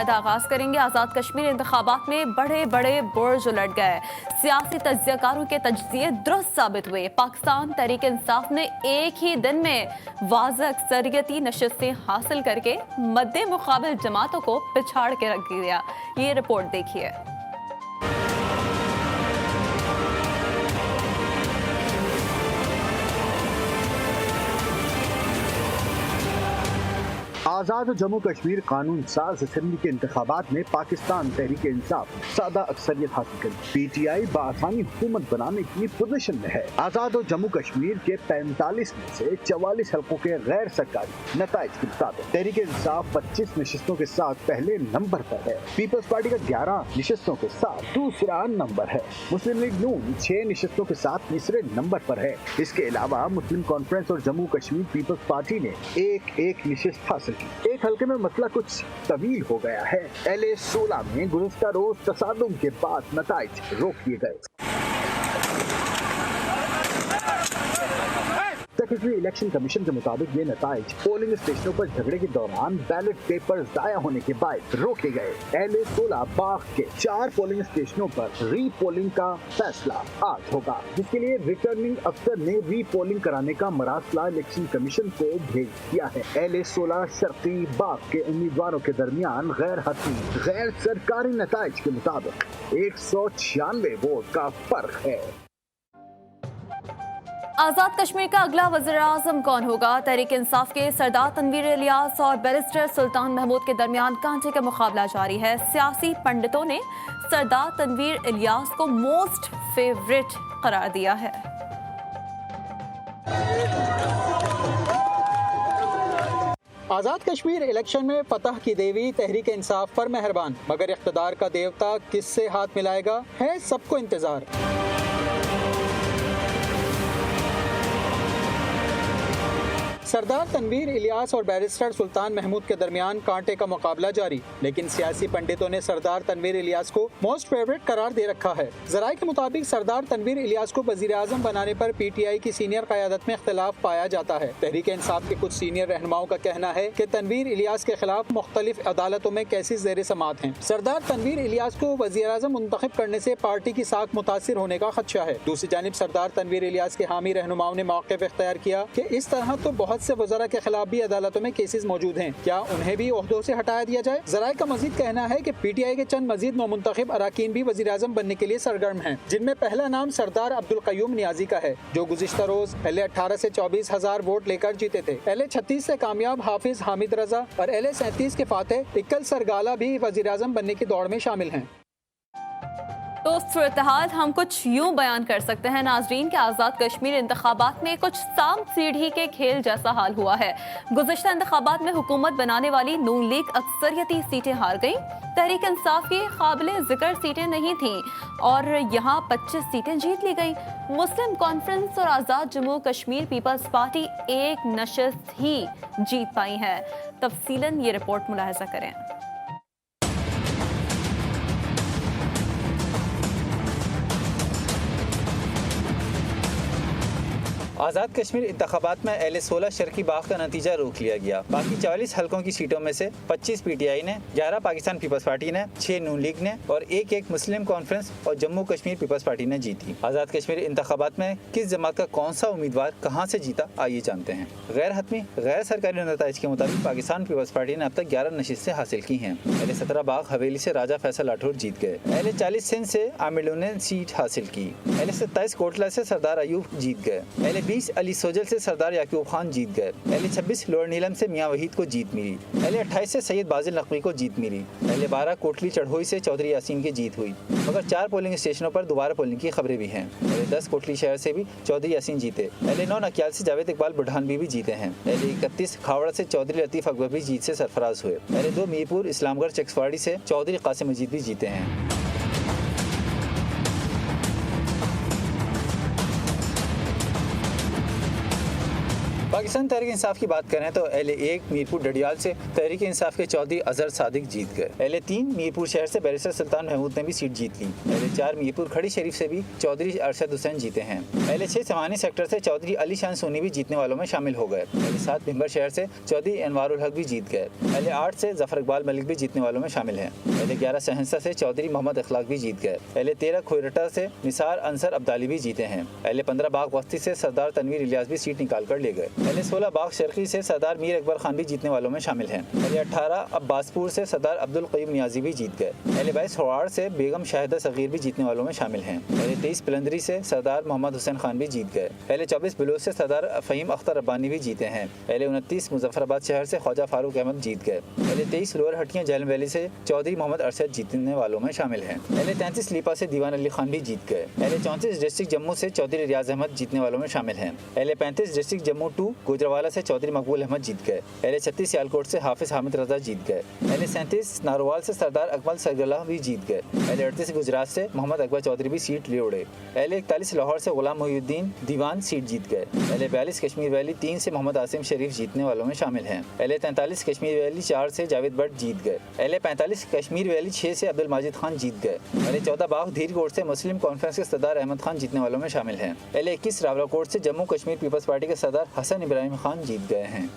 باقاعدہ آغاز کریں گے۔ آزاد کشمیر انتخابات میں بڑے بڑے برج الٹ گئے، سیاسی تجزیہ کاروں کے تجزیے درست ثابت ہوئے۔ پاکستان تحریک انصاف نے ایک ہی دن میں واضح اکثریتی نشستیں حاصل کر کے مد مقابل جماعتوں کو پچھاڑ کے رکھ دیا۔ یہ رپورٹ دیکھیے۔ آزاد جموں کشمیر قانون ساز اسمبلی کے انتخابات میں پاکستان تحریک انصاف سادہ اکثریت حاصل کری۔ پی ٹی آئی بآسانی حکومت بنانے کی پوزیشن میں ہے۔ آزاد جموں کشمیر کے 45 میں سے 44 حلقوں کے غیر سرکاری نتائج کے مطابق تحریک انصاف 25 نشستوں کے ساتھ پہلے نمبر پر ہے۔ پیپلز پارٹی کا 11 نشستوں کے ساتھ دوسرا نمبر ہے۔ مسلم لیگ نون 6 نشستوں کے ساتھ تیسرے نمبر پر ہے۔ اس کے علاوہ مسلم کانفرنس اور جموں کشمیر پیپلز پارٹی نے ایک نشست حاصل کی۔ ایک حلقے میں مسئلہ کچھ طویل ہو گیا ہے۔ LA 16 میں گزشتہ روز تصادم کے بعد نتائج روک دیے گئے۔ سیکرٹری الیکشن کمیشن کے مطابق یہ نتائج پولنگ اسٹیشنوں پر جھگڑے کے دوران بیلٹ پیپر ضائع ہونے کے باعث روکے گئے۔ LA 16 باغ کے 4 پولنگ اسٹیشنوں پر ری پولنگ کا فیصلہ آج ہوگا، جس کے لیے ریٹرننگ افسر نے ری پولنگ کرانے کا مراسلہ الیکشن کمیشن کو بھیج دیا ہے۔ LA 16 شرقی باغ کے امیدواروں کے درمیان غیر حتمی غیر سرکاری نتائج کے مطابق 196 ووٹ کا فرق ہے۔ آزاد کشمیر کا اگلا وزیر اعظم کون ہوگا؟ تحریک انصاف کے سردار تنویر الیاس اور بیرسٹر سلطان محمود کے درمیان کانٹے کا مقابلہ جاری ہے۔ سیاسی پنڈتوں نے سردار تنویر الیاس کو موسٹ فیورٹ قرار دیا ہے۔ آزاد کشمیر الیکشن میں فتح کی دیوی تحریک انصاف پر مہربان، مگر اقتدار کا دیوتا کس سے ہاتھ ملائے گا، ہے سب کو انتظار۔ سردار تنویر الیاس اور بیرسٹر سلطان محمود کے درمیان کانٹے کا مقابلہ جاری، لیکن سیاسی پنڈتوں نے سردار تنویر الیاس کو موسٹ فیورٹ قرار دے رکھا ہے۔ ذرائع کے مطابق سردار تنویر الیاس کو وزیر اعظم بنانے پر پی ٹی آئی کی سینئر قیادت میں اختلاف پایا جاتا ہے۔ تحریک انصاف کے کچھ سینئر رہنماؤں کا کہنا ہے کہ تنویر الیاس کے خلاف مختلف عدالتوں میں کیسز زیر سماعت ہیں۔ سردار تنویر الیاس کو وزیر اعظم منتخب کرنے سے پارٹی کی ساکھ متاثر ہونے کا خدشہ ہے۔ دوسری جانب سردار تنویر الیاس کے حامی رہنماؤں نے موقف اختیار کیا کہ اس طرح تو بہت سے وزراء کے خلاف بھی عدالتوں میں کیسز موجود ہیں، کیا انہیں بھی عہدوں سے ہٹایا دیا جائے؟ ذرائع کا مزید کہنا ہے کہ پی ٹی آئی کے چند مزید نومنتخب اراکین بھی وزیر اعظم بننے کے لیے سرگرم ہیں، جن میں پہلا نام سردار عبدالقیوم نیازی کا ہے، جو گزشتہ روز LA 18 سے 24,000 ووٹ لے کر جیتے تھے۔ LA 36 سے کامیاب حافظ حامد رضا اور LA 37 کے فاتح اکل سرگالا بھی وزیر اعظم بننے کی دوڑ میں شامل ہیں۔ تو صورتحال ہم کچھ یوں بیان کر سکتے ہیں ناظرین کہ آزاد کشمیر انتخابات میں کچھ سام سیڑھی کے کھیل جیسا حال ہوا ہے۔ گزشتہ انتخابات میں حکومت بنانے والی نون لیگ اکثریتی سیٹیں ہار گئیں، تحریک انصاف کی قابل ذکر سیٹیں نہیں تھیں اور یہاں 25 سیٹیں جیت لی گئیں۔ مسلم کانفرنس اور آزاد جموں کشمیر پیپلز پارٹی ایک نشست ہی جیت پائی ہے۔ تفصیلاً یہ رپورٹ ملاحظہ کریں۔ آزاد کشمیر انتخابات میں LA 16 شرقی باغ کا نتیجہ روک لیا گیا۔ باقی 44 حلقوں کی سیٹوں میں سے 25 پی ٹی آئی نے، 11 پاکستان پیپلز پارٹی نے، 6 نون لیگ نے اور ایک مسلم کانفرنس اور جموں کشمیر پیپلز پارٹی نے جیتی۔ آزاد کشمیر انتخابات میں کس جماعت کا کون سا امیدوار کہاں سے جیتا، آئیے جانتے ہیں۔ غیر حتمی غیر سرکاری نتائج کے مطابق پاکستان پیپلز پارٹی نے اب تک 11 نشستیں حاصل کی ہیں۔ LA 17 باغ حویلی سے راجہ فیصل راٹھور جیت گئے۔ LA 40 سندھ سے عامر نے سیٹ حاصل کی۔ LA 27 کوٹلہ سے سردار ایوب جیت گئے۔ LA 20 علی سوجل سے سردار یعقوب خان جیت گئے۔ LA 26 لوئر نیلم سے میاں وحید کو جیت ملی۔ LA 28 سے سید بازل نقوی کو جیت ملی۔ LA 12 کوٹلی چڑھوئی سے چودھری یاسین کی جیت ہوئی، مگر 4 پولنگ اسٹیشنوں پر دوبارہ پولنگ کی خبریں بھی ہیں۔ LA 10 کوٹلی شہر سے بھی چودھری یاسین جیتے۔ LA 9 نکیال سے جاوید اقبال بڑھانوی بھی جیتے ہیں۔ LA 31 کھاوڑا سے چودھری لطیف اکبر بھی جیت سے سرفراز ہوئے۔ LA 2 میرپور اسلام گڑھ چکسواڑی سے چودھری قاسم مجید بھی جیتے ہیں۔ पाकिस्तान तहरीक इंसाफ की बात करें तो LA1 मीरपुर डडियाल से तहरीक इंसाफ के चौधरी अजहर सादिक जीत गए। LA3 मीरपुर शहर से बैरिस्टर सुल्तान महमूद ने भी सीट जीत ली। LA4 मीरपुर खड़ी शरीफ से भी चौधरी अरशद हुसैन जीते हैं। LA6 समानी सेक्टर से चौधरी अली शान सोनी भी जीतने वालों में शामिल हो गए। LA7 भिम्बर शहर से चौधरी अनवारुल हक भी जीत गए। LA8 से जफर इकबाल मलिक भी जीतने वालों में शामिल हैं। LA11 सहंसा से चौधरी मोहम्मद अखलाक भी जीत गए। LA13 खोयरटा से निसार अंसर अब्दाली भी जीते हैं। LA15 बाग बख्ती से सरदार तनवीर इलियास भी सीट निकाल कर ले गए। LA16 बाग शर्की से सरदार मीर अकबर खान भी जीतने वालों में शामिल हैं। LA18 अब्बासपुर से सरदार अब्दुल क़य्यूम नियाजी भी जीत गए। LA22 होवाड़ से बेगम शाहिदा सगीर भी जीतने वालों में शामिल हैं। LA23 पलंदरी से सरदार मोहम्मद हुसैन खान भी जीत गए। LA24 बलूच से सरदार फ़हीम अख्तर रब्बानी भी जीते हैं। LA29 मुजफ्फराबाद शहर से ख्वाजा फारूक अहमद जीत गए। LA23 लोअर हटियां जैलम वैली से चौधरी मोहम्मद अरशद जीतने वालों में शामिल हैं। LA33 लीपा से दीवान अली खान भी जीत गए। LA34 डिस्ट्रिक्ट जम्मू से चौधरी रियाज अहमद जीतने वालों में शामिल हैं। LA35 डिस्ट्रिक्ट जम्मू 2 गुजरावाला से चौधरी मकबूल अहमद जीत गए। LA36 सियालकोट से हाफिज हामिद रजा जीत गए। LA37 नारोवाल से सरदार अकमल सरगला भी जीत गए। LA38 गुजरात से मोहम्मद अकबर चौधरी भी सीट ले उड़े। LA41 लाहौर से गुलाम मोहिउद्दीन दीवान सीट जीत गए। LA42 कश्मीर वैली 3 से मोहम्मद आसिम शरीफ जीतने वालों में शामिल हैं। LA43 कश्मीर वैली 4 से जावेद भट्ट जीत गए। LA45 कश्मीर वैली 6 से अब्दुल माजिद खान जीत गए। LA14 बाग धीरकोट से मुस्लिम कॉन्फ्रेंस के सरदार अहमद खान जीतने वालों में शामिल हैं। LA21 रावलाकोट से जम्मू कश्मीर पीपल्स पार्टी के सरदार हसन इब्राहिम खान जीत गए हैं।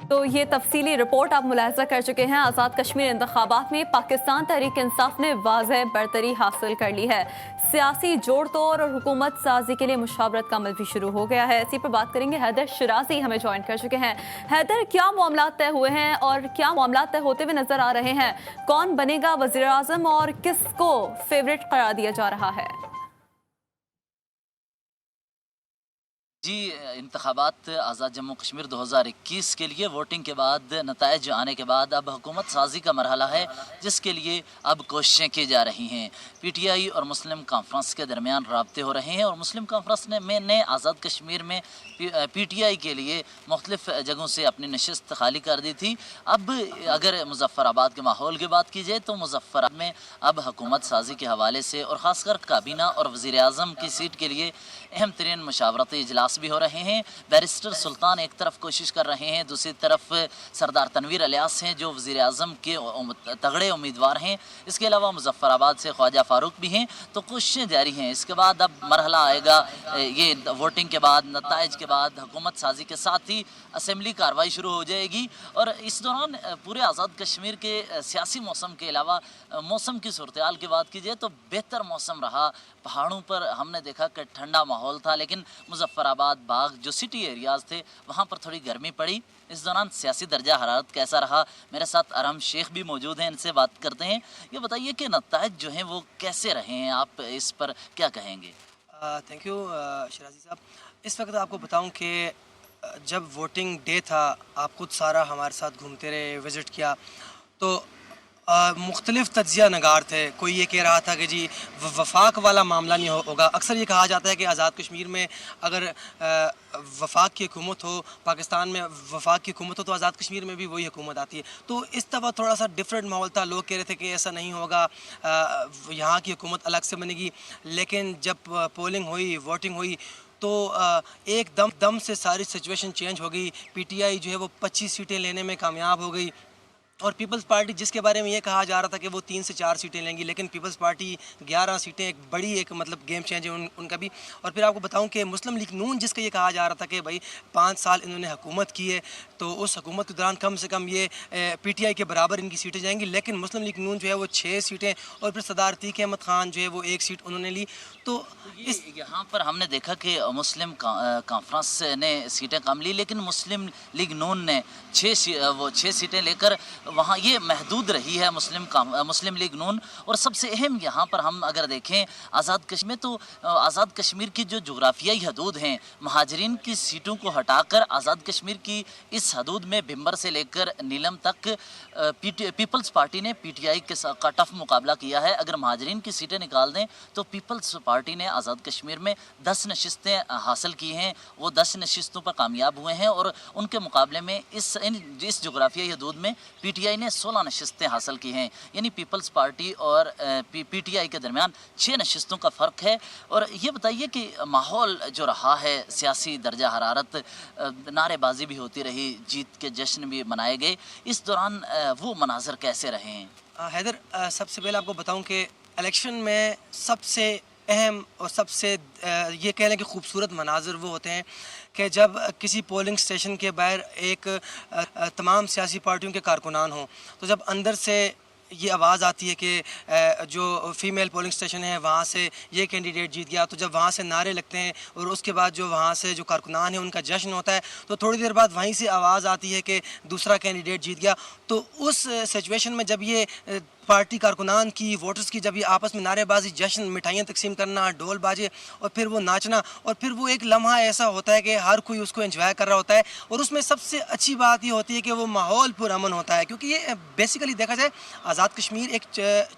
तो ये तफसीली रिपोर्ट आप मुलाहजा कर चुके हैं। आज़ाद कश्मीर इंतखाबात में पाकिस्तान तहरीक इंसाफ ने वाज़ेह बरतरी हासिल कर ली है। सियासी जोड़ तोड़ और हुकूमत साजी के लिए मुशावरत का अमल भी शुरू हो गया है। इसी पर बात करेंगे, हैदर शराजी हमें ज्वाइन कर चुके हैं। हैदर, क्या मामला तय हुए हैं और क्या मामला तय होते हुए नजर आ रहे हैं? कौन बनेगा वज़ीर आज़म और किसको फेवरेट करार दिया जा रहा है? जी, इंतखाबात आज़ाद जम्मू कश्मीर 2021 के लिए वोटिंग के बाद नताइज आने के बाद अब हुकूमत साजी का मरहला है, जिसके लिए अब कोशिशें की जा रही हैं। PTI और मुस्लिम कॉन्फ्रेंस के दरमियान राब्ते हो रहे हैं और मुस्लिम कॉन्फ्रेंस ने आज़ाद कश्मीर में PTI के लिए मुख्तलिफ जगहों से अपनी नशिस्त खाली कर दी थी। अब अगर मुजफ्फराबाद के माहौल की बात की जाए तो मुजफ्फराबाद में अब हुकूमत साजी के हवाले से और ख़ासकर काबीना और वज़ीर आज़म की सीट के लिए अहम तरीन मशावरती इजलास भी हो रहे हैं। बैरिस्टर सुल्तान एक तरफ कोशिश कर रहे हैं, दूसरी तरफ सरदार तनवीर इलियास हैं जो वज़ीर आज़म के तगड़े उम्मीदवार हैं। इसके अलावा मुजफ्फराबाद से ख्वाजा फारूक भी हैं। तो कोशिशें जारी हैं। इसके बाद अब मरहला आएगा, ये वोटिंग के बाद, नताइज के बाद हुकूमत साजी के साथ ही असम्बली कार्रवाई शुरू हो जाएगी। और इस दौरान पूरे आज़ाद कश्मीर के सियासी मौसम के अलावा मौसम की सूरत-ए-हाल की बात की जाए तो बेहतर मौसम रहा। पहाड़ों पर हमने देखा कि ठंडा माहौल था, लेकिन मुजफ्फराबाद, बाग जो सिटी एरियाज़ थे वहाँ पर थोड़ी गर्मी पड़ी। इस दौरान सियासी दर्जा हरारत कैसा रहा? मेरे साथ अरहम शेख भी मौजूद हैं, इनसे बात करते हैं। ये बताइए कि नताइज जो हैं वो कैसे रहे हैं, आप इस पर क्या कहेंगे? थैंक यू शराजी साहब। इस वक्त आपको बताऊं कि जब वोटिंग डे था, आप खुद सारा हमारे साथ घूमते रहे, विज़िट किया, तो मुख्तलिफ तज्ज़िया नगार थे। कोई ये कह रहा था कि जी वफाक वाला मामला नहीं होगा। अक्सर ये कहा जाता है कि आज़ाद कश्मीर में अगर वफाक की हुकूमत हो, पाकिस्तान में वफाक की हुकूमत हो, तो आज़ाद कश्मीर में भी वही हुकूमत आती है। तो इस दफ़ा थोड़ा सा डिफरेंट माहौल था। लोग कह रहे थे कि ऐसा नहीं होगा, यहाँ की हुकूमत अलग से बनेगी। लेकिन जब पोलिंग हुई, वोटिंग हुई, तो एक दम से सारी सिचुएशन चेंज हो गई। PTI जो है वो 25 सीटें लेने में कामयाब हो गई और पीपल्स पार्टी, जिसके बारे में ये कहा जा रहा था कि वो 3 से 4 सीटें लेंगी, लेकिन पीपल्स पार्टी 11 सीटें, एक बड़ी एक मतलब गेम चेंज है उनका भी। और फिर आपको बताऊं कि मुस्लिम लीग नून, जिसका ये कहा जा रहा था कि भाई 5 साल इन्होंने हुकूमत की है, तो उस हुकूमत के दौरान कम से कम ये PTI के बराबर इनकी सीटें जाएंगी। लेकिन मुस्लिम लीग नून जो है वो 6 सीटें और फिर सरदार अतीक अहमद खान जो है वो 1 सीट उन्होंने ली। तो इस यहाँ पर हमने देखा कि मुस्लिम कॉन्फ्रेंस ने सीटें कम ली, लेकिन मुस्लिम लीग नून ने 6 सीटें लेकर वहाँ ये महदूद रही है मुस्लिम लीग नून। और सबसे अहम यहाँ पर हम अगर देखें आज़ाद कश्मीर, तो आज़ाद कश्मीर की जो जोग्राफियाई हदूद हैं, महाजरीन की सीटों को हटाकर आज़ाद कश्मीर की इस हदूद में भिम्बर से लेकर नीलम तक पीपल्स पार्टी ने PTI का टफ मुकाबला किया है। अगर महाजरीन की सीटें निकाल दें तो पीपल्स पार्टी ने आज़ाद कश्मीर में 10 नशिस्तें हासिल की हैं। वो 10 नशिस्तों पर कामयाब हुए हैं और उनके मुकाबले में इस जोग्राफियाई हदूद में PTI PTI نے 16 نشستیں حاصل کی ہیں، یعنی پیپلز پارٹی اور PTI کے درمیان 6 نشستوں کا فرق ہے۔ اور یہ بتائیے کہ ماحول جو رہا ہے، سیاسی درجہ حرارت، نعرے بازی بھی ہوتی رہی، جیت کے جشن بھی منائے گئے، اس دوران وہ مناظر کیسے رہے ہیں؟ حیدر، سب سے پہلے آپ کو بتاؤں کہ الیکشن میں سب سے اہم اور سب سے یہ کہہ لیں کہ خوبصورت مناظر وہ ہوتے ہیں کہ جب کسی پولنگ اسٹیشن کے باہر ایک تمام سیاسی پارٹیوں کے کارکنان ہوں، تو جب اندر سے یہ آواز آتی ہے کہ جو فیمیل پولنگ اسٹیشن ہے وہاں سے یہ کینڈیڈیٹ جیت گیا، تو جب وہاں سے نعرے لگتے ہیں اور اس کے بعد جو وہاں سے جو کارکنان ہیں ان کا جشن ہوتا ہے، تو تھوڑی دیر بعد وہیں سے آواز آتی ہے کہ دوسرا کینڈیڈیٹ جیت گیا۔ تو اس سچویشن میں جب یہ پارٹی کارکنان کی، ووٹرز کی، جب یہ آپس میں نعرے بازی، جشن، مٹھائیاں تقسیم کرنا، ڈول باجے اور پھر وہ ناچنا، اور پھر وہ ایک لمحہ ایسا ہوتا ہے کہ ہر کوئی اس کو انجوائے کر رہا ہوتا ہے، اور اس میں سب سے اچھی بات یہ ہوتی ہے کہ وہ ماحول پرامن ہوتا ہے، کیونکہ یہ بیسیکلی دیکھا جائے آزاد کشمیر ایک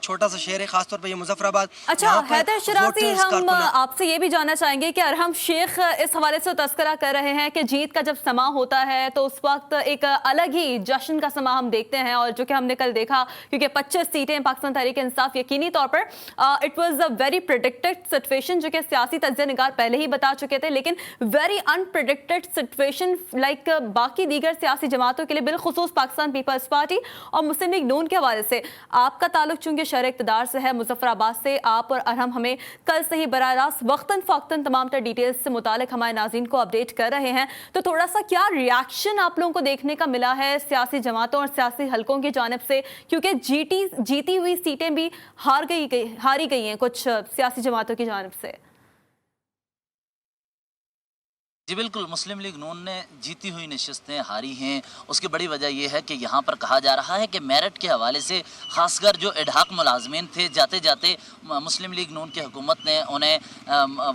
چھوٹا سا شہر ہے، خاص طور پر یہ مظفر آباد۔ اچھا حیدر شرازی، ہم آپ سے یہ بھی جاننا چاہیں گے کہ ارحم شیخ اس حوالے سے تذکرہ کر رہے ہیں کہ جیت کا جب سما ہوتا ہے تو اس وقت ایک الگ ہی جشن کا سما ہم دیکھتے ہیں، اور جو کہ ہم نے کل دیکھا، کیونکہ 25 سیٹیں پاکستان تحریک انصاف یقینی طور پر it was a very predicted situation, جو کہ سیاسی تجزیہ نگار پہلے ہی بتا چکے تھے، لیکن ویری انپریڈکٹڈ سچویشن لائک باقی دیگر سیاسی جماعتوں کے لیے، بالخصوص پاکستان پیپلز پارٹی اور مسلم لیگ نون کے حوالے سے۔ آپ کا تعلق چونکہ شہر اقتدار سے ہے، مظفر آباد سے، آپ اور ارحم ہمیں کل سے ہی براہ راست وقتاً فوقتاً تمام تر ڈیٹیلز سے متعلق ہمارے ناظرین کو اپڈیٹ کر رہے ہیں، تو تھوڑا سا کیا ریاکشن آپ لوگوں کو دیکھنے کا ملا ہے سیاسی جماعتوں اور سیاسی حلقوں کی جانب سے، کیونکہ جیتی ہوئی سیٹیں بھی ہاری گئی ہیں کچھ سیاسی جماعتوں کی جانب سے؟ جی بالکل، مسلم لیگ نون نے جیتی ہوئی نشستیں ہاری ہیں۔ اس کی بڑی وجہ یہ ہے کہ یہاں پر کہا جا رہا ہے کہ میرٹ کے حوالے سے خاص کر جو ایڈہاک ملازمین تھے، جاتے جاتے مسلم لیگ نون کی حکومت نے انہیں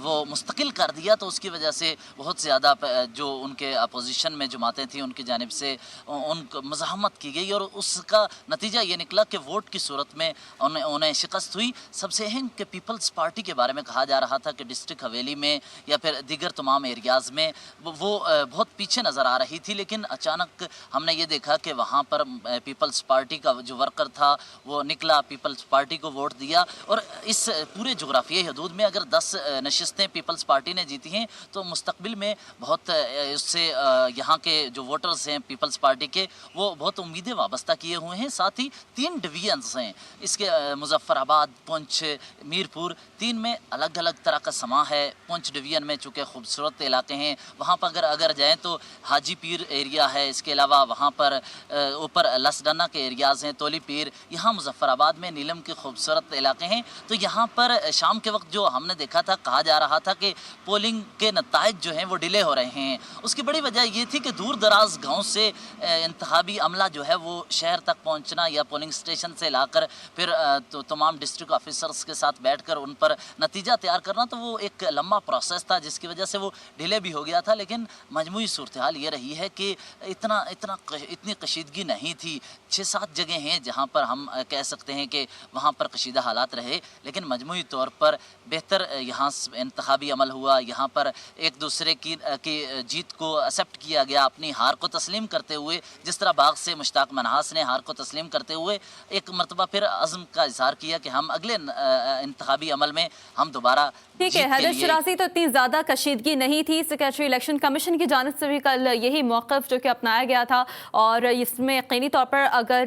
وہ مستقل کر دیا، تو اس کی وجہ سے بہت زیادہ جو ان کے اپوزیشن میں جماعتیں تھیں ان کی جانب سے ان کو مزاحمت کی گئی، اور اس کا نتیجہ یہ نکلا کہ ووٹ کی صورت میں انہیں شکست ہوئی۔ سب سے اہم کہ پیپلز پارٹی کے بارے میں کہا جا رہا تھا کہ ڈسٹرکٹ حویلی میں یا پھر دیگر تمام ایریاز میں وہ بہت پیچھے نظر آ رہی تھی، لیکن اچانک ہم نے یہ دیکھا کہ وہاں پر پیپلز پارٹی کا جو ورکر تھا وہ نکلا، پیپلز پارٹی کو ووٹ دیا، اور اس پورے جغرافیائی حدود میں اگر 10 نشستیں پیپلز پارٹی نے جیتی ہیں تو مستقبل میں بہت اس سے یہاں کے جو ووٹرز ہیں پیپلز پارٹی کے، وہ بہت امیدیں وابستہ کیے ہوئے ہیں۔ ساتھ ہی 3 ڈویژنز ہیں اس کے، مظفر آباد، پونچھ، میرپور، 3 میں الگ الگ طرح کا سما ہے۔ پونچھ ڈویژن میں چونکہ خوبصورت علاقے ہیں، وہاں پر اگر جائیں تو حاجی پیر ایریا ہے، اس کے علاوہ وہاں پر اوپر لسڈنا کے ایریاز ہیں، تولی پیر، یہاں مظفر آباد میں نیلم کے خوبصورت علاقے ہیں۔ تو یہاں پر شام کے وقت جو ہم نے دیکھا تھا، کہا جا رہا تھا کہ پولنگ کے نتائج جو ہیں وہ ڈیلے ہو رہے ہیں۔ اس کی بڑی وجہ یہ تھی کہ دور دراز گاؤں سے انتخابی عملہ جو ہے وہ شہر تک پہنچنا یا پولنگ اسٹیشن سے لا کر پھر تمام ڈسٹرکٹ آفیسرز کے ساتھ بیٹھ کر ان پر نتیجہ تیار کرنا، تو وہ ایک لمبا پروسیس تھا جس کی وجہ سے وہ ڈیلے بھی ہو گیا تھا۔ لیکن مجموعی صورتحال یہ رہی ہے کہ اتنی کشیدگی نہیں تھی۔ 6-7 جگہیں ہیں جہاں پر ہم کہہ سکتے ہیں کہ وہاں پر کشیدہ حالات رہے، لیکن مجموعی طور پر بہتر یہاں انتخابی عمل ہوا۔ یہاں پر ایک دوسرے کی جیت کو ایکسیپٹ کیا گیا، اپنی ہار کو تسلیم کرتے ہوئے، جس طرح باغ سے مشتاق منہاس نے ہار کو تسلیم کرتے ہوئے ایک مرتبہ پھر عزم کا اظہار کیا کہ ہم اگلے انتخابی عمل میں ہم دوبارہ ٹھیک ہے۔ حیدر شرازی، تو اتنی زیادہ کشیدگی نہیں تھی، سیکریٹری الیکشن کمیشن کی جانب سے بھی کل یہی موقف جو کہ اپنایا گیا تھا، اور اس میں یقینی طور پر اگر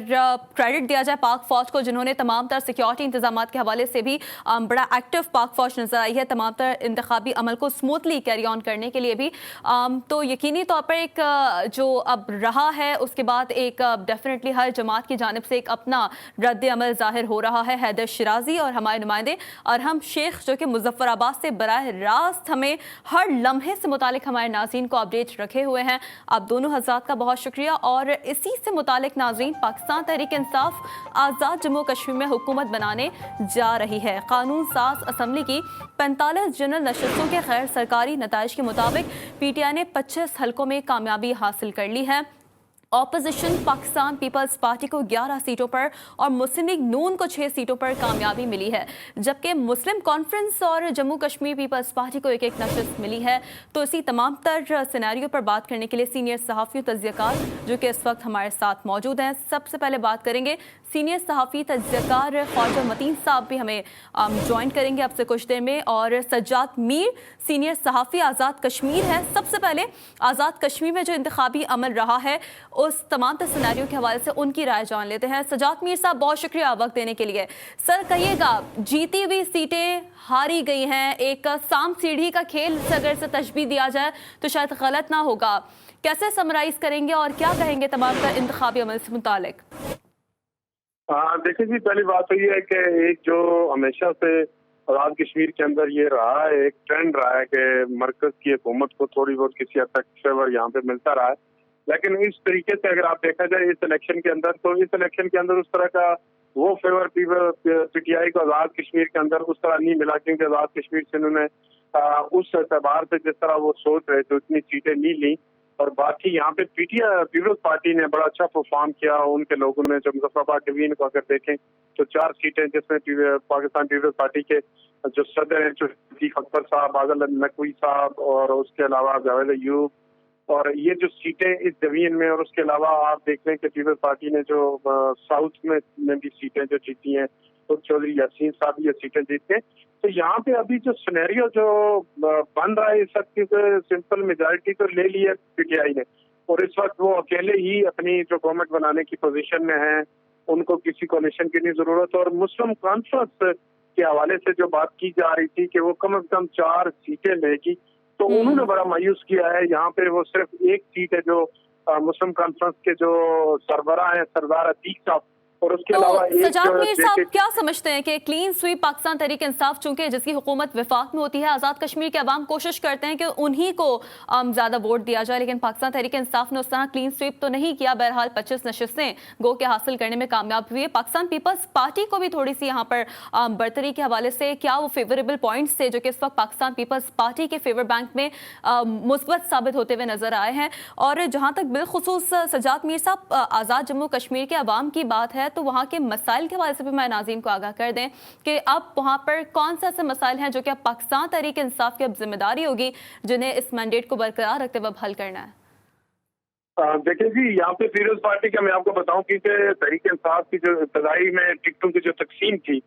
کریڈٹ دیا جائے پاک فوج کو، جنہوں نے تمام تر سیکیورٹی انتظامات کے حوالے سے بھی بڑا ایکٹیو پاک فوج نظر آئی ہے تمام تر انتخابی عمل کو سموتھلی کیری آن کرنے کے لیے بھی، تو یقینی طور پر ایک جو اب رہا ہے اس کے بعد ایک ڈیفینیٹلی ہر جماعت کی جانب سے ایک اپنا رد عمل ظاہر ہو رہا ہے۔ حیدر شرازی اور ہمارے نمائندے ارحم شیخ جو کہ مظفر آباد سے براہ راست ہمیں ہر لمحے سے متعلق ہمارے ناظرین کو اپڈیٹ رکھے ہوئے ہیں، آپ دونوں حضرات کا بہت شکریہ۔ اور اسی سے متعلق ناظرین، پاکستان تحریک انصاف آزاد جموں کشمیر میں حکومت بنانے جا رہی ہے۔ قانون ساز اسمبلی کی 45 جنرل نشستوں کے غیر سرکاری نتائج کے مطابق PTI نے 25 حلقوں میں کامیابی حاصل کر لی ہے، ऑपोजिशन पाकिस्तान पीपल्स पार्टी को 11 सीटों पर और मुस्लिम लीग नून को 6 सीटों पर कामयाबी मिली है, जबकि मुस्लिम कॉन्फ्रेंस और जम्मू कश्मीर पीपल्स पार्टी को एक नशिस्त मिली है। तो इसी तमाम तर सिनेरियो पर बात करने के लिए सीनियर सहाफ़ी तज्ज़ियाकार जो कि इस वक्त हमारे साथ मौजूद हैं। सबसे पहले बात करेंगे सीनियर सहाफ़ी तज्ज़ियाकार ख्वाजा मतीन साहब भी हमें ज्वाइन करेंगे अब से कुछ देर में, और सज्जाद मीर सीनियर सहाफ़ी आज़ाद कश्मीर है। सबसे पहले आज़ाद कश्मीर में जो इंतखाबी अमल रहा है उस तमाम तर सिनेरियो के हवाले से उनकी राय जान लेते हैं। सज्जाद मीर साहब, बहुत शुक्रिया वक्त देने के लिए। सर कहिएगा, जीती हुई सीटें हारी गई हैं, एक साम सीढ़ी का खेल से अगर से तशबीह दिया जाए तो शायद गलत ना होगा, कैसे समराइज करेंगे और क्या कहेंगे तमाम तर इंतखाबी अमल से मुतालिक? देखिए जी, पहली बात तो ये है कि एक जो हमेशा से आज़ाद कश्मीर के अंदर ये रहा है, एक ट्रेंड रहा है कि मरकज की हुकूमत को थोड़ी बहुत किसी हद तक फेवर यहाँ पे मिलता रहा है। लेकिन इस तरीके से अगर आप देखा जाए इस इलेक्शन के अंदर, तो इस इलेक्शन के अंदर उस तरह का वो फेवर पीटीआई को आज़ाद कश्मीर के अंदर उस तरह नहीं मिला, क्योंकि आज़ाद कश्मीर से उन्होंने उस एतबार से जिस तरह वो सोच रहे थे उतनी सीटें नहीं ली। और बाकी यहाँ पे पीपल्स पार्टी ने बड़ा अच्छा परफॉर्म किया। उनके लोगों ने, जो मुजफ्फराबाद डिवीजन को अगर देखें तो 4 सीटें जिसमें पाकिस्तान पीपल्स पार्टी के जो सदर हैं लतीफ अकबर साहब, आदिल नकवी साहब और उसके अलावा जावेद अयूब, और ये जो सीटें इस डिवीजन में, और उसके अलावा आप देख लें कि पीपल्स पार्टी ने जो साउथ में भी सीटें जो जीती हैं, तो चौधरी यासीन साहब ये सीटें जीते। तो यहाँ पे अभी जो सिनेरियो जो बन रहा है, इस वक्त की सिंपल मेजॉरिटी तो ले ली है पीटीआई ने, और इस वक्त वो अकेले ही अपनी जो गवर्नमेंट बनाने की पोजीशन में है, उनको किसी कोलिशन की नहीं जरूरत। और मुस्लिम कॉन्फ्रेंस के हवाले से जो बात की जा रही थी कि वो कम से कम 4 सीटें लेगी, तो उन्होंने बड़ा मायूस किया है। यहाँ पे वो सिर्फ एक सीट है जो मुस्लिम कॉन्फ्रेंस के जो सरबराह हैं सरदार अतीक साहब, और उसके अलावा सज्जाद मीर साहब क्या समझते हैं कि क्लीन स्वीप पाकिस्तान तहरीक इंसाफ चूंकि जिसकी हुकूमत विफाक में होती है, आज़ाद कश्मीर के अवाम कोशिश करते हैं कि उन्हीं को ज़्यादा वोट दिया जाए, लेकिन पाकिस्तान तहरीक इंसाफ ने उस तरह क्लीन स्वीप तो नहीं किया। बहरहाल 25 नशिस्तें गो के हासिल करने में कामयाब हुई है। पाकिस्तान पीपल्स पार्टी को भी थोड़ी सी यहाँ पर बर्तरी के हवाले से क्या वो फेवरेबल पॉइंट्स थे जो कि इस वक्त पाकिस्तान पीपल्स पार्टी के फेवर बैंक में मुस्बत साबित होते हुए नजर आए हैं? और जहाँ तक बिलखुसूस सज्जाद मीर साहब आज़ाद जम्मू कश्मीर के अवाम की बात है, तो वहाँ के मसाइल के हवाले से भी मैं नाज़रीन को आगाह कर दें कि अब वहाँ पर कौन से ऐसे मसाइल हैं जो कि अब पाकिस्तान तहरीक इंसाफ की अब जिम्मेदारी होगी जिन्हें इस मैंडेट को बरकरार रखते हुए हल करना है? देखिए जी, यहाँ पे पीपल्स पार्टी का मैं आपको बताऊं कि तहरीक इंसाफ की जो इब्तदाई में टिकटों की जो तकसीम थी,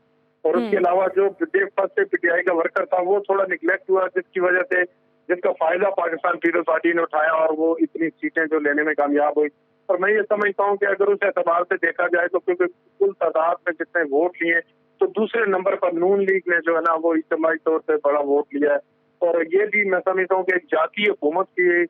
और उसके अलावा जो ब्रेकफास्ट से पीटीआई का वर्कर था वो थोड़ा निगलेक्ट हुआ, जिसकी वजह से जिसका फायदा पाकिस्तान पीपल्स पार्टी ने उठाया और वो इतनी सीटें जो लेने में कामयाब हुई। और मैं ये समझता हूँ कि अगर उस एतबार से देखा जाए तो क्योंकि कुल तादाद में जितने वोट लिए, तो दूसरे नंबर पर नून लीग ने जो है ना वो इज्तिमाई तौर पर बड़ा वोट लिया है। और ये भी मैं समझता हूँ कि एक जातीय हुकूमत की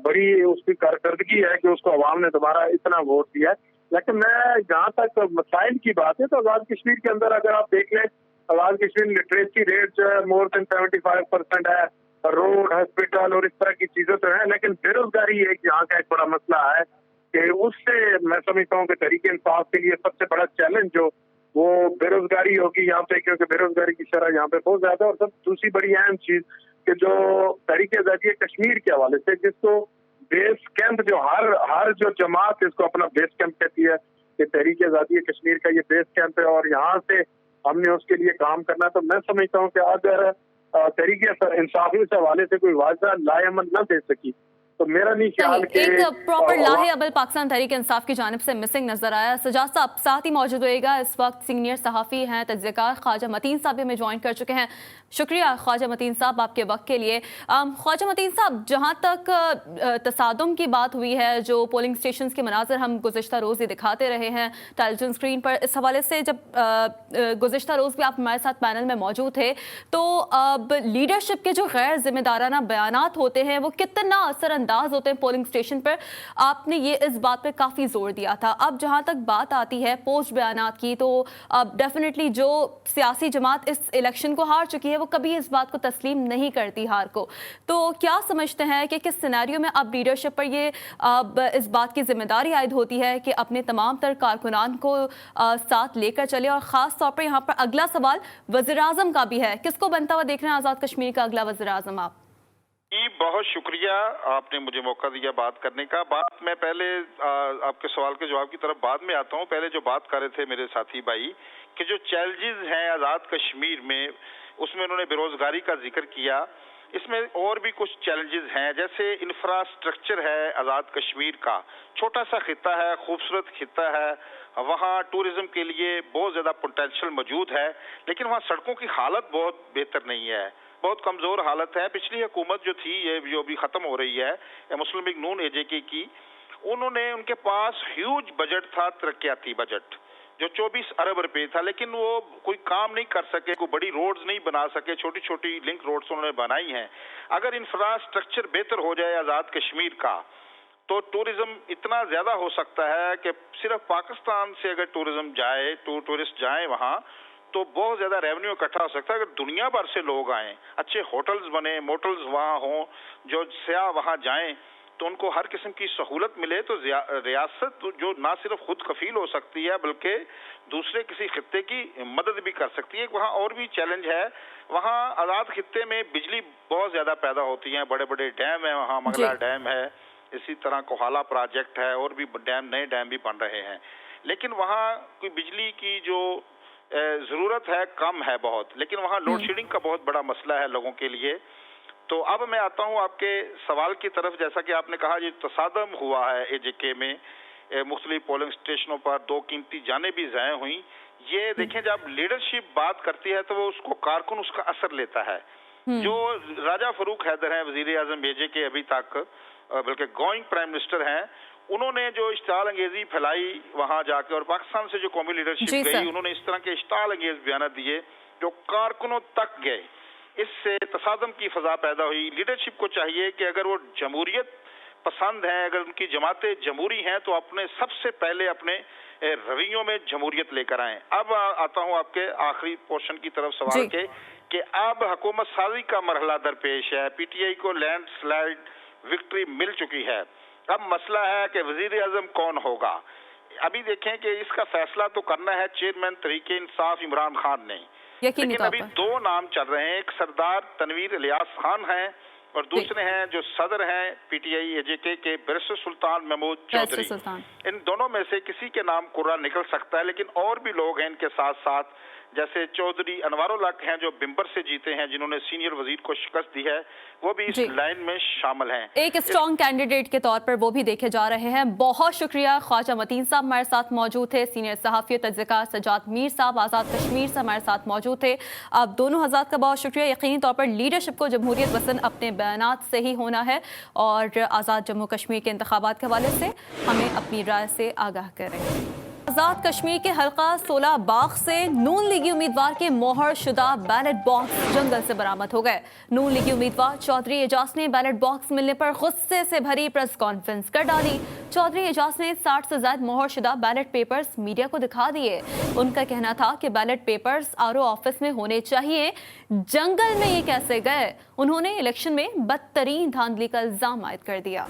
बड़ी उसकी कारकर्दगी है कि उसको अवाम ने दोबारा इतना वोट दिया है। लेकिन मैं जहाँ तक मसाइल की बात है, तो आज़ाद कश्मीर के अंदर अगर आप देख लें, आज़ाद कश्मीर लिटरेसी रेट जो है मोर देन 75% है, रोड, हॉस्पिटल और इस तरह की चीजें तो है, लेकिन बेरोजगारी एक यहाँ का एक बड़ा मसला है कि उससे मैं समझता हूँ कि तहरीक इंसाफ के लिए सबसे बड़ा चैलेंज जो वो बेरोजगारी होगी यहाँ पे, क्योंकि बेरोजगारी की शरह यहाँ पे बहुत ज्यादा। और सब दूसरी बड़ी अहम चीज कि जो तहरीक आज़ादी कश्मीर के हवाले से, जिसको बेस कैंप जो हर जो जमात इसको अपना बेस कैंप कहती है कि तहरीक आज़ादी कश्मीर का ये बेस कैंप है और यहाँ से हमने उसके लिए काम करना। तो मैं समझता हूँ कि अगर तहरीक इंसाफ इस हवाले से कोई वाज़ह लाएमन न दे सकी, तो मेरा नहीं ख्याल कि एक प्रॉपर लाहे अमल पाकिस्तान तहरीक इंसाफ की जानिब से मिसिंग नजर आया। सजाद साहब साथ ही मौजूद होएगा, इस वक्त सीनियर सहाफ़ी हैं, तज्ज़ियाकार ख्वाजा मतीन साहब हमें ज्वाइन कर चुके हैं। शुक्रिया ख्वाजा मतीन साहब आपके वक्त के लिए। ख्वाजा मतीन साहब, जहाँ तक तसादुम की बात हुई है, जो पोलिंग स्टेशन के मनाजर हम गुज़िश्ता रोज़ ही दिखाते रहे हैं टेलीविजन स्क्रीन पर, इस हवाले से जब गुज़िश्ता रोज़ भी आप हमारे साथ पैनल में मौजूद थे, तो अब लीडरशिप के जो गैर जिम्मेदाराना बयानात होते हैं वो कितना असरअंदाज होते हैं पोलिंग स्टेशन पर, आपने ये इस बात पे काफ़ी जोर दिया था। अब जहाँ तक बात आती है पोस्ट बयानात की, तो अब डेफिनेटली जो सियासी जमात इस इलेक्शन को हार चुकी है वो कभी इस बात को तस्लीम नहीं करती हार को। तो क्या समझते हैं कि किस सिनेरियो में अब लीडरशिप पर ये अब इस बात की जिम्मेदारी आयद होती है कि अपने तमाम तर कारकुनान को साथ लेकर चले? और ख़ास तौर पर यहाँ पर अगला सवाल वज़ीर आज़म का भी है, किसको बनता हुआ देख रहे हैं आज़ाद कश्मीर का अगला वज़ीर आज़म आप? जी बहुत शुक्रिया, आपने मुझे मौका दिया बात करने का। बात मैं पहले आपके सवाल के जवाब की तरफ बाद में आता हूँ। पहले जो बात कर रहे थे मेरे साथी भाई कि जो चैलेंजेस हैं आज़ाद कश्मीर में, उसमें उन्होंने बेरोजगारी का जिक्र किया। इसमें और भी कुछ चैलेंजेस हैं, जैसे इंफ्रास्ट्रक्चर है आज़ाद कश्मीर का। छोटा सा खिता है, खूबसूरत खिता है, वहाँ टूरिज्म के लिए बहुत ज़्यादा पोटेंशियल मौजूद है, लेकिन वहाँ सड़कों की हालत बहुत बेहतर नहीं है, बहुत कमज़ोर हालत है। पिछली हुकूमत जो थी, ये जो अभी ख़त्म हो रही है, मुस्लिम लीग नून AJK की, उनके पास ह्यूज बजट था, तरक्याती बजट जो 24 अरब रुपए था, लेकिन वो कोई काम नहीं कर सके, कोई बड़ी रोड्स नहीं बना सके, छोटी छोटी लिंक रोड्स उन्होंने बनाई हैं। अगर इंफ्रास्ट्रक्चर बेहतर हो जाए आज़ाद कश्मीर का, तो टूरिज्म इतना ज़्यादा हो सकता है कि सिर्फ पाकिस्तान से अगर टूरिज्म जाए, टूरिस्ट जाए वहाँ, तो बहुत ज़्यादा रेवेन्यू इकट्ठा हो सकता है। अगर दुनिया भर से लोग आएँ, अच्छे होटल्स बने, मोटल्स वहाँ हों, जो सयाह वहाँ जाएँ, तो उनको हर किस्म की सहूलत मिले, तो रियासत जो ना सिर्फ खुद कफील हो सकती है बल्कि दूसरे किसी खित्ते की मदद भी कर सकती है। वहाँ और भी चैलेंज है, वहाँ आज़ाद खित्ते में बिजली बहुत ज़्यादा पैदा होती है, बड़े बड़े डैम है, वहाँ मंगला डैम है, इसी तरह कोहाला प्रोजेक्ट है, और भी नए डैम भी बन रहे हैं, लेकिन वहाँ कोई बिजली की जो ज़रूरत है कम है बहुत, लेकिन वहाँ लोड शेडिंग का बहुत बड़ा मसला है लोगों के लिए। तो अब मैं आता हूँ आपके सवाल की तरफ। जैसा कि आपने कहा, ये तसादम हुआ है AJK में, मुख्तलिफ पोलिंग स्टेशनों पर 2 कीमती जानें भी ज़ाया हुई। ये देखें, जब लीडरशिप बात करती है तो वो उसको कारकुन उसका असर लेता है। जो राजा फरूक हैदर हैं, वज़ीर आज़म AJK अभी तक, बल्कि गोइंग प्राइम मिनिस्टर हैं, उन्होंने जो इश्ताल अंगेजी फैलाई वहाँ जाके, और पाकिस्तान से जो कौमी लीडरशिप गई, उन्होंने इस तरह के इश्ताल अंगेज बयान दिए जो कारकुनों तक गए। इससे तसादम की फजा पैदा हुई। लीडरशिप को चाहिए कि अगर वो जमहूरियत पसंद हैं, अगर उनकी जमातें जमहूरी हैं, तो अपने सबसे पहले अपने रवैयों में जमहूरियत लेकर आएं। अब आता हूं आपके आखिरी पोर्शन की तरफ सवाल के, कि अब हुकूमत साजी का मरहला दरपेश है। PTI को लैंडस्लाइड विक्ट्री मिल चुकी है। अब मसला है कि वजीर आजम कौन होगा। अभी देखें कि इसका फैसला तो करना है चेयरमैन तहरीक इंसाफ इमरान खान ने, लेकिन अभी 2 नाम चल रहे हैं। एक सरदार तनवीर इलियास खान हैं, और दूसरे हैं जो सदर हैं PTI AJK के, बैरिस्टर सुल्तान महमूद चौधरी। इन दोनों में से किसी के नाम कुर्रा निकल सकता है, लेकिन और भी लोग हैं इनके साथ साथ, जैसे चौधरी अनवारुल हक हैं जो बिम्बर से जीते हैं, जिन्होंने सीनियर वजीर को शिकस्त दी है, वो भी इस लाइन में शामिल हैं। एक स्ट्रॉन्ग कैंडिडेट के तौर पर वो भी देखे जा रहे हैं। बहुत शुक्रिया। ख्वाजा मतीन साहब हमारे साथ मौजूद थे, सीनियर सहाफ़ी तज्ज़िका सजाद मीर साहब आज़ाद कश्मीर से हमारे साथ मौजूद थे। आप दोनों हज़रात का बहुत शुक्रिया। यकीनी तौर पर लीडरशिप को जमहूरियत पसंद अपने बयानात से ही होना है, और आज़ाद जम्मू कश्मीर के इंतखाबात के हवाले से हमें अपनी राय से आगाह करें। आज़ाद कश्मीर के हल्का 16 बाग से नून लीगी उम्मीदवार के मोहर शुदा बैलेट बॉक्स जंगल से बरामद हो गए। नून लीगी उम्मीदवार चौधरी एजाज ने बैलेट बॉक्स मिलने पर गुस्से से भरी प्रेस कॉन्फ्रेंस कर डाली। चौधरी एजाज ने 60 से ज्यादा मोहर शुदा बैलेट पेपर्स मीडिया को दिखा दिए। उनका कहना था कि बैलेट पेपर्स RO ऑफिस में होने चाहिए, जंगल में ये कैसे गए। उन्होंने इलेक्शन में बदतरीन धांधली का इल्जाम आयद कर दिया।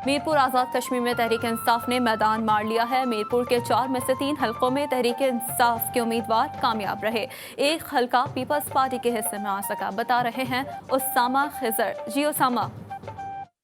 मीरपुर आज़ाद कश्मीर में तहरीक इंसाफ ने मैदान मार लिया है। मीरपुर के 4 में से 3 हलकों में तहरीक इंसाफ के उम्मीदवार कामयाब रहे। एक हलका पीपल्स पार्टी के हिस्से में आ सका, बता रहे हैं उसामा खिजर। जी उसामा।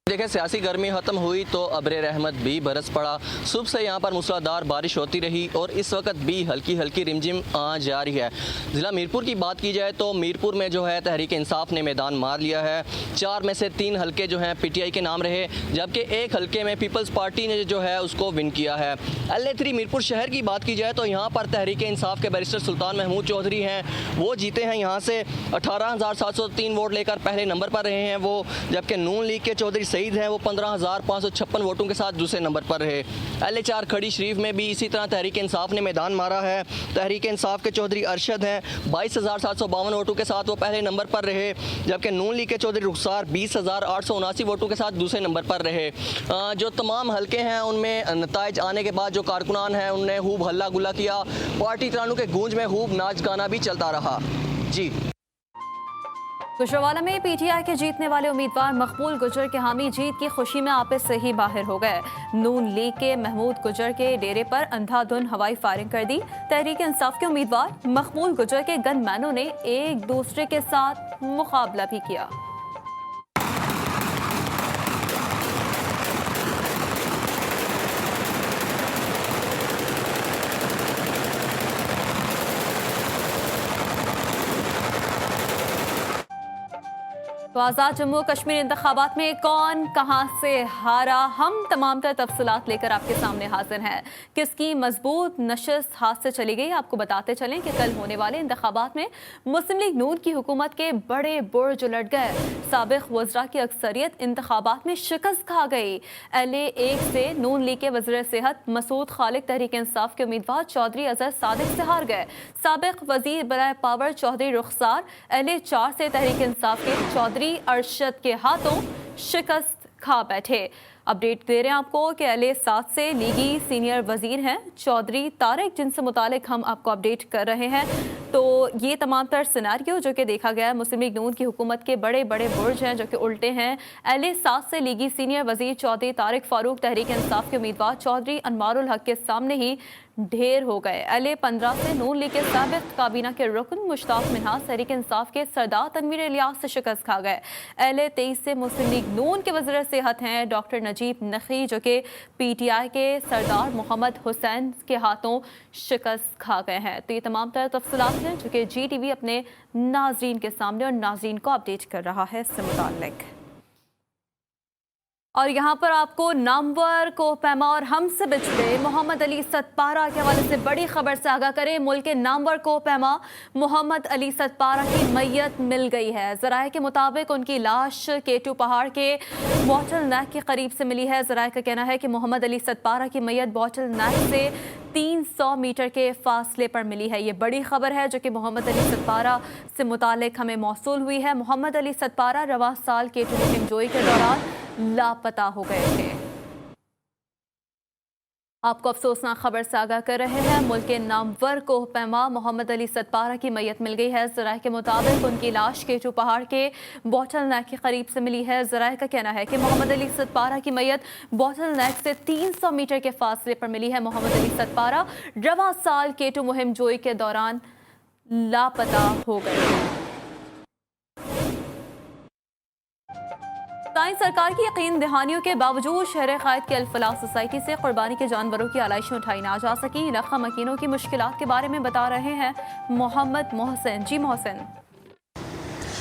देखिए, सियासी गर्मी ख़त्म हुई तो अब्र रहमत भी बरस पड़ा। सुबह से यहाँ पर मूसलाधार बारिश होती रही और इस वक्त भी हल्की हल्की रिमझिम जारी है। ज़िला मीरपुर की बात की जाए तो मीरपुर में जो है तहरीक इंसाफ ने मैदान मार लिया है। 4 में से 3 हल्के जो हैं PTI के नाम रहे, जबकि एक हल्के में पीपल्स पार्टी ने जो है उसको विन किया है। LA3 मीरपुर शहर की बात की जाए तो यहाँ पर तहरीक इंसाफ के बैरिस्टर सुल्तान महमूद चौधरी हैं, वो जीते हैं यहाँ से 18,703 वोट लेकर पहले नंबर पर रहे हैं वो, जबकि नून लीग के चौधरी सईद हैं वो 15,556 वोटों के साथ दूसरे नंबर पर रहे। LA4 खड़ी शरीफ में भी इसी तरह तहरीक इंसाफ ने मैदान मारा है। तहरीक इंसाफ के चौधरी अरशद हैं, 22,752 वोटों के साथ वो पहले नंबर पर रहे, जबकि नून लीग के चौधरी रुखसार 20,879 वोटों के साथ दूसरे नंबर पर रहे। जो तमाम हल्के हैं उनमें नताइज आने के बाद जो कारकुनान हैं उनने खूब हल्ला गुल्ला किया। पार्टी तरानों के गूंज में खूब नाच गाना भी चलता रहा। जी गुजरांवाला में पीटीआई के जीतने वाले उम्मीदवार मकबूल गुजर के हामी जीत की खुशी में आपस से ही बाहर हो गए। नून लीग के महमूद गुजर के डेरे पर अंधाधुंध हवाई फायरिंग कर दी। तहरीक इंसाफ के उम्मीदवार मकबूल गुजर के गनमैनों ने एक दूसरे के साथ मुकाबला भी किया। तो आज़ाद जम्मू कश्मीर इंतखाबात में कौन कहां से हारा, हम तमाम तर तफसीलात लेकर आपके सामने हाजिर हैं। किसकी मजबूत नशस्त हाथ से चली गई, आपको बताते चलें कि कल होने वाले इंतखाबात में मुस्लिम लीग नून की हुकूमत के बड़े बुर्ज उलट गए। साबिक वज़रा की अक्सरियत इंतखाबात में शिकस्त खा गई। LA-1 से नून लीग के वज़ीर सेहत मसूद खालिक तहरीक इंसाफ के उम्मीदवार चौधरी अजहर सादिक से हार गए। साबिक वज़ीर बराए पावर चौधरी रुखसार LA-4 से तहरीक इंसाफ के चौधरी अरशद के हाथों शिकस्त खा बैठे। अपडेट दे रहे हैं आपको कि LA-7 से लीगी सीनियर वजीर हैं चौधरी तारिक, जिनसे मुतालिक हम आपको अपडेट कर रहे हैं। तो ये तमाम तर सिनारियो जो कि देखा गया है, मुस्लिम लीग नून की हुकूमत के बड़े बड़े बुर्ज हैं जो कि उल्टे हैं। LA-7 से लीगी सीनियर वजीर चौधरी तारिक फारूक तहरीक इंसाफ के उम्मीदवार चौधरी अनवारुल हक के सामने ही ढेर हो गए। LA-15 से नून लीग के साबिक काबीना के रुकन मुश्ताक मिन्हाज तहरीक इंसाफ के सरदार तनवीर इलियास से शिकस्त खा गए। LA-23 से मुस्लिम लीग नून के वज़ीर सेहत हैं डॉक्टर नजीब नखी, जो कि PTI के सरदार मोहम्मद हुसैन के हाथों शिकस्त खा गए हैं। तो ये तमाम तर तफसीलात हैं जो कि GTV अपने नाजरीन के सामने और नाजरीन को अपडेट कर रहा है इससे मुताल्लिक। और यहाँ पर आपको नामवर कोहपैमा और हमसे बिछड़े मोहम्मद अली सतपारा के हवाले से बड़ी खबर से आगाह करें। मुल्क के नामवर कोहपैमा मोहम्मद अली सतपारा की मैयत मिल गई है। ज़राए के मुताबिक उनकी लाश केटू पहाड़ के बॉटल नेक के करीब से मिली है। ज़राए का कहना है कि मोहम्मद अली सतपारा की मैयत बॉटल नेक से 300 मीटर के फासले पर मिली है। ये बड़ी खबर है जो कि मोहम्मद अली सतपारा से मुतालिक हमें मौसूल हुई है। मोहम्मद अली सतपारा रवां साल केटू मुहिम जोई के दौरान लापता हो गए थे। आपको अफसोसनाक खबर से आगाह कर रहे हैं। मुल्क के नामवर कोहपैमा मोहम्मद अली सतपारा की मैयत मिल गई है। ज़राए के मुताबिक उनकी लाश केटू पहाड़ के बॉटल नेक के करीब से मिली है। ज़राए का कहना है कि मोहम्मद अली सतपारा की मैयत बॉटल नेक से 300 मीटर के फासले पर मिली है। मोहम्मद अली सतपारा रवां साल केटू मुहिम जोई के दौरान लापता हो गए। साइंस सरकार की यकीन दहानियों के बावजूद शहर क़ायद की अल-फलाह सोसाइटी से कुर्बानी के जानवरों की आलाइशें उठाई ना जा सकी। इलाका मकीनों की मुश्किलात के बारे में बता रहे हैं मोहम्मद मोहसिन। जी मोहसिन।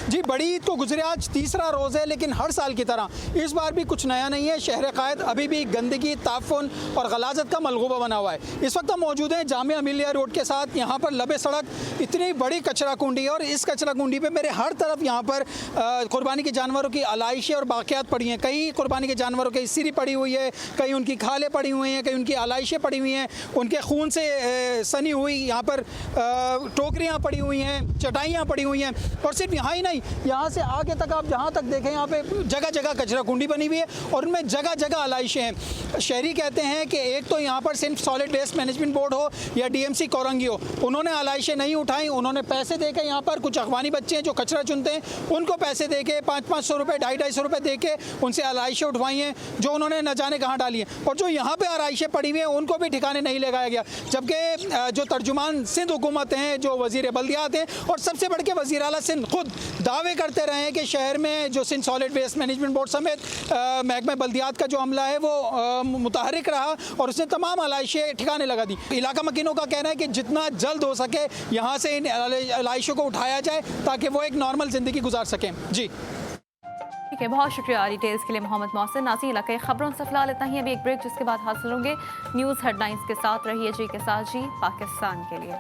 जी, बड़ी तो गुजरे आज तीसरा रोज़ है, लेकिन हर साल की तरह इस बार भी कुछ नया नहीं है। शहर क़ायद अभी भी गंदगी, ताफ़ुन और गलाजत का मलगूबा बना हुआ है। इस वक्त हम मौजूद हैं जामिया मिलिया रोड के साथ। यहाँ पर लबे सड़क इतनी बड़ी कचरा कुंडी है और इस कचरा कुंडी पे मेरे हर तरफ यहाँ पर कुर्बानी के जानवरों की आलाइशें और बाक़ियात पड़ी हैं। कई कुर्बानी के जानवरों की सिरी पड़ी हुई है, कहीं उनकी खालें पड़ी हुई हैं, कहीं उनकी आलाइशें पड़ी हुई हैं, उनके खून से सनी हुई यहाँ पर टोकरियाँ पड़ी हुई हैं, चटाइयाँ पड़ी हुई हैं। और सिर्फ यहाँ ही नहीं, यहाँ से आगे तक आप जहाँ तक देखें यहाँ पे जगह जगह कचरा कुंडी बनी हुई है और उनमें जगह जगह आलाइशें हैं। शहरी कहते हैं कि एक तो यहाँ पर सिर्फ सॉलिड वेस्ट मैनेजमेंट बोर्ड हो या DMC कोरंगी हो, उन्होंने आलाइशें नहीं उठाई। उन्होंने पैसे दे के यहाँ पर कुछ अखबानी बच्चे हैं जो कचरा चुनते हैं, उनको पैसे दे के 500-500 रुपये, 250-250 रुपये दे के उनसे आलाइशें उठवाई हैं जो उन्होंने न जाने कहाँ डाली हैं। और जो यहाँ पर आलाइशें पड़ी हुई हैं उनको भी ठिकाने नहीं लगाया गया। जबकि जो तर्जुमान सिंध हुकूमत हैं, जो वज़ीर बल्दियात हैं और सबसे बढ़ के वज़ीर आला सिंध खुद दावे करते रहे हैं कि शहर में जो Sindh solid waste management board समेत महकमा बल्दियात का जो अमला है वो मुतहरिक रहा और उसने तमाम आलाइशें ठिकाने लगा दी। इलाका मकीनों का कहना है कि जितना जल्द हो सके यहाँ से इन आलाइशों को उठाया जाए ताकि वो एक नॉर्मल ज़िंदगी गुजार सकें। जी ठीक है, बहुत शुक्रिया डिटेल्स के लिए मोहम्मद मोहसिन। नाज़रीन, इलाके खबरों से फिलहाल इतना ही। अभी एक ब्रेक, जिसके बाद हासिल होंगे न्यूज़ हेडलाइंस के साथ। रहिए जी के साथ, जी पाकिस्तान के लिए।